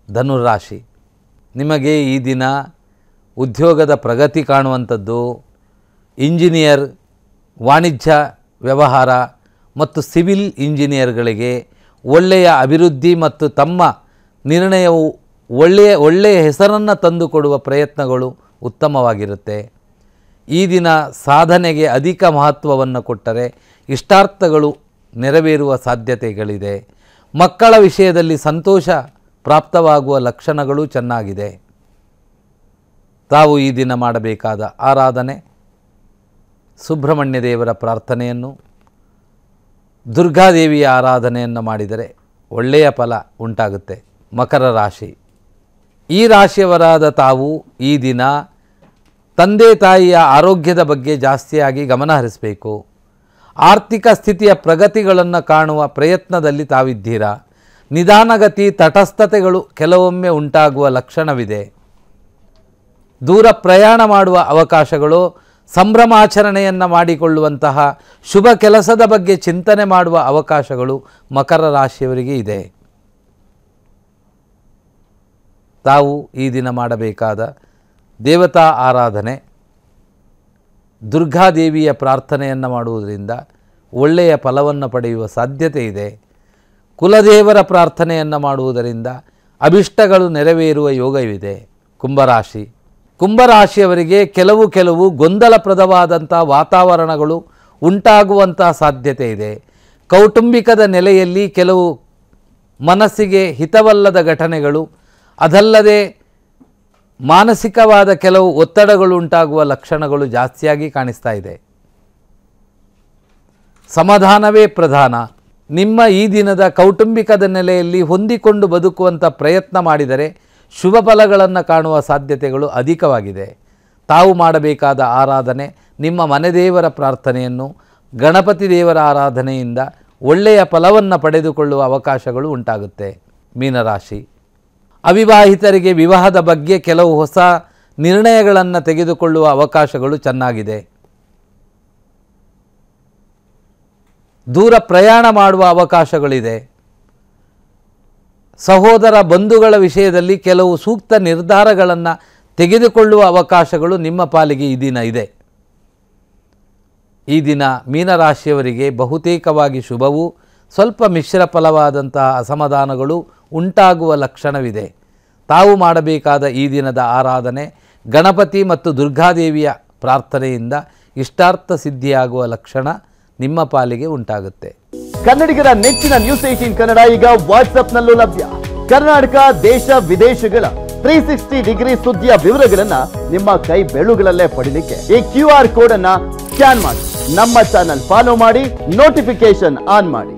ಧನುರಾಶಿ, ನಿಮಗೆ ಈ ದಿನ ಉದ್ಯೋಗದ ಪ್ರಗತಿ ಕಾಣುವಂಥದ್ದು, ಇಂಜಿನಿಯರ್, ವಾಣಿಜ್ಯ ವ್ಯವಹಾರ ಮತ್ತು ಸಿವಿಲ್ ಇಂಜಿನಿಯರ್ಗಳಿಗೆ ಒಳ್ಳೆಯ ಅಭಿವೃದ್ಧಿ ಮತ್ತು ತಮ್ಮ ನಿರ್ಣಯವು ಒಳ್ಳೆಯ ಹೆಸರನ್ನು ತಂದುಕೊಡುವ ಪ್ರಯತ್ನಗಳು ಉತ್ತಮವಾಗಿರುತ್ತೆ. ಈ ದಿನ ಸಾಧನೆಗೆ ಅಧಿಕ ಮಹತ್ವವನ್ನು ಕೊಟ್ಟರೆ ಇಷ್ಟಾರ್ಥಗಳು ನೆರವೇರುವ ಸಾಧ್ಯತೆಗಳಿದೆ. ಮಕ್ಕಳ ವಿಷಯದಲ್ಲಿ ಸಂತೋಷ ಪ್ರಾಪ್ತವಾಗುವ ಲಕ್ಷಣಗಳು ಚೆನ್ನಾಗಿದೆ. ತಾವು ಈ ದಿನ ಮಾಡಬೇಕಾದ ಆರಾಧನೆ ಸುಬ್ರಹ್ಮಣ್ಯ ದೇವರ ಪ್ರಾರ್ಥನೆಯನ್ನು, ದುರ್ಗಾದೇವಿಯ ಆರಾಧನೆಯನ್ನು ಮಾಡಿದರೆ ಒಳ್ಳೆಯ ಫಲ ಉಂಟಾಗುತ್ತೆ. ಮಕರ ರಾಶಿ, ಈ ರಾಶಿಯವರಾದ ತಾವು ಈ ದಿನ ತಂದೆ ತಾಯಿಯ ಆರೋಗ್ಯದ ಬಗ್ಗೆ ಜಾಸ್ತಿಯಾಗಿ ಗಮನ ಹರಿಸಬೇಕು. ಆರ್ಥಿಕ ಸ್ಥಿತಿಯ ಪ್ರಗತಿಗಳನ್ನು ಕಾಣುವ ಪ್ರಯತ್ನದಲ್ಲಿ ತಾವಿದ್ದೀರಾ. ನಿಧಾನಗತಿ ತಟಸ್ಥತೆಗಳು ಕೆಲವೊಮ್ಮೆ ಉಂಟಾಗುವ ಲಕ್ಷಣವಿದೆ. ದೂರ ಪ್ರಯಾಣ ಮಾಡುವ ಅವಕಾಶಗಳು, ಸಂಭ್ರಮಾಚರಣೆಯನ್ನು ಮಾಡಿಕೊಳ್ಳುವಂತಹ ಶುಭ ಕೆಲಸದ ಬಗ್ಗೆ ಚಿಂತನೆ ಮಾಡುವ ಅವಕಾಶಗಳು ಮಕರ ರಾಶಿಯವರಿಗೆ ಇದೆ. ತಾವು ಈ ದಿನ ಮಾಡಬೇಕಾದ ದೇವತಾ ಆರಾಧನೆ ದುರ್ಗಾದೇವಿಯ ಪ್ರಾರ್ಥನೆಯನ್ನು ಮಾಡುವುದರಿಂದ ಒಳ್ಳೆಯ ಫಲವನ್ನು ಪಡೆಯುವ ಸಾಧ್ಯತೆ ಇದೆ. ಕುಲದೇವರ ಪ್ರಾರ್ಥನೆಯನ್ನು ಮಾಡುವುದರಿಂದ ಅಭಿಷ್ಟಗಳು ನೆರವೇರುವ ಯೋಗವಿದೆ. ಕುಂಭರಾಶಿ, ಕುಂಭರಾಶಿಯವರಿಗೆ ಕೆಲವು ಗೊಂದಲಪ್ರದವಾದಂಥ ವಾತಾವರಣಗಳು ಉಂಟಾಗುವಂಥ ಸಾಧ್ಯತೆ ಇದೆ. ಕೌಟುಂಬಿಕದ ನೆಲೆಯಲ್ಲಿ ಕೆಲವು ಮನಸ್ಸಿಗೆ ಹಿತವಲ್ಲದ ಘಟನೆಗಳು, ಅದಲ್ಲದೆ ಮಾನಸಿಕವಾದ ಕೆಲವು ಒತ್ತಡಗಳು ಉಂಟಾಗುವ ಲಕ್ಷಣಗಳು ಜಾಸ್ತಿಯಾಗಿ ಕಾಣಿಸ್ತಾ ಇದೆ. ಸಮಾಧಾನವೇ ಪ್ರಧಾನ. ನಿಮ್ಮ ಈ ದಿನದ ಕೌಟುಂಬಿಕದ ನೆಲೆಯಲ್ಲಿ ಹೊಂದಿಕೊಂಡು ಬದುಕುವಂಥ ಪ್ರಯತ್ನ ಮಾಡಿದರೆ ಶುಭ ಫಲಗಳನ್ನು ಕಾಣುವ ಸಾಧ್ಯತೆಗಳು ಅಧಿಕವಾಗಿದೆ. ತಾವು ಮಾಡಬೇಕಾದ ಆರಾಧನೆ ನಿಮ್ಮ ಮನೆದೇವರ ಪ್ರಾರ್ಥನೆಯನ್ನು, ಗಣಪತಿ ದೇವರ ಆರಾಧನೆಯಿಂದ ಒಳ್ಳೆಯ ಫಲವನ್ನು ಪಡೆದುಕೊಳ್ಳುವ ಅವಕಾಶಗಳು ಉಂಟಾಗುತ್ತೆ. ಮೀನರಾಶಿ, ಅವಿವಾಹಿತರಿಗೆ ವಿವಾಹದ ಬಗ್ಗೆ ಕೆಲವು ಹೊಸ ನಿರ್ಣಯಗಳನ್ನು ತೆಗೆದುಕೊಳ್ಳುವ ಅವಕಾಶಗಳು ಚೆನ್ನಾಗಿದೆ. ದೂರ ಪ್ರಯಾಣ ಮಾಡುವ ಅವಕಾಶಗಳಿದೆ. ಸಹೋದರ ಬಂಧುಗಳ ವಿಷಯದಲ್ಲಿ ಕೆಲವು ಸೂಕ್ತ ನಿರ್ಧಾರಗಳನ್ನು ತೆಗೆದುಕೊಳ್ಳುವ ಅವಕಾಶಗಳು ನಿಮ್ಮ ಪಾಲಿಗೆ ಈ ದಿನ ಇದೆ. ಈ ದಿನ ಮೀನರಾಶಿಯವರಿಗೆ ಬಹುತೇಕವಾಗಿ ಶುಭವೂ ಸ್ವಲ್ಪ ಮಿಶ್ರ ಫಲವಾದಂತಹ ಅಸಮಾಧಾನಗಳು ಉಂಟಾಗುವ ಲಕ್ಷಣವಿದೆ. ತಾವು ಮಾಡಬೇಕಾದ ಈ ದಿನದ ಆರಾಧನೆ ಗಣಪತಿ ಮತ್ತು ದುರ್ಗಾದೇವಿಯ ಪ್ರಾರ್ಥನೆಯಿಂದ ಇಷ್ಟಾರ್ಥ ಸಿದ್ಧಿಯಾಗುವ ಲಕ್ಷಣ ನಿಮ್ಮ ಪಾಲಿಗೆ ಉಂಟಾಗುತ್ತೆ. ಕನ್ನಡಿಗರ ನೆಚ್ಚಿನ ನ್ಯೂಸ್ 18 ಕನ್ನಡ ಈಗ ವಾಟ್ಸ್ಆಪ್ನಲ್ಲೂ ಲಭ್ಯ. ಕರ್ನಾಟಕ, ದೇಶ ವಿದೇಶಗಳ 360 ಡಿಗ್ರಿ ಸುದ್ದಿಯ ವಿವರಗಳನ್ನ ನಿಮ್ಮ ಕೈ ಬೆರಳುಗಳಲ್ಲೇ ಪಡಿಲಿಕ್ಕೆ ಈ QR ಕೋಡ್ ಅನ್ನ ಸ್ಕ್ಯಾನ್ ಮಾಡಿ, ನಮ್ಮ ಚಾನಲ್ ಫಾಲೋ ಮಾಡಿ, ನೋಟಿಫಿಕೇಶನ್ ಆನ್ ಮಾಡಿ.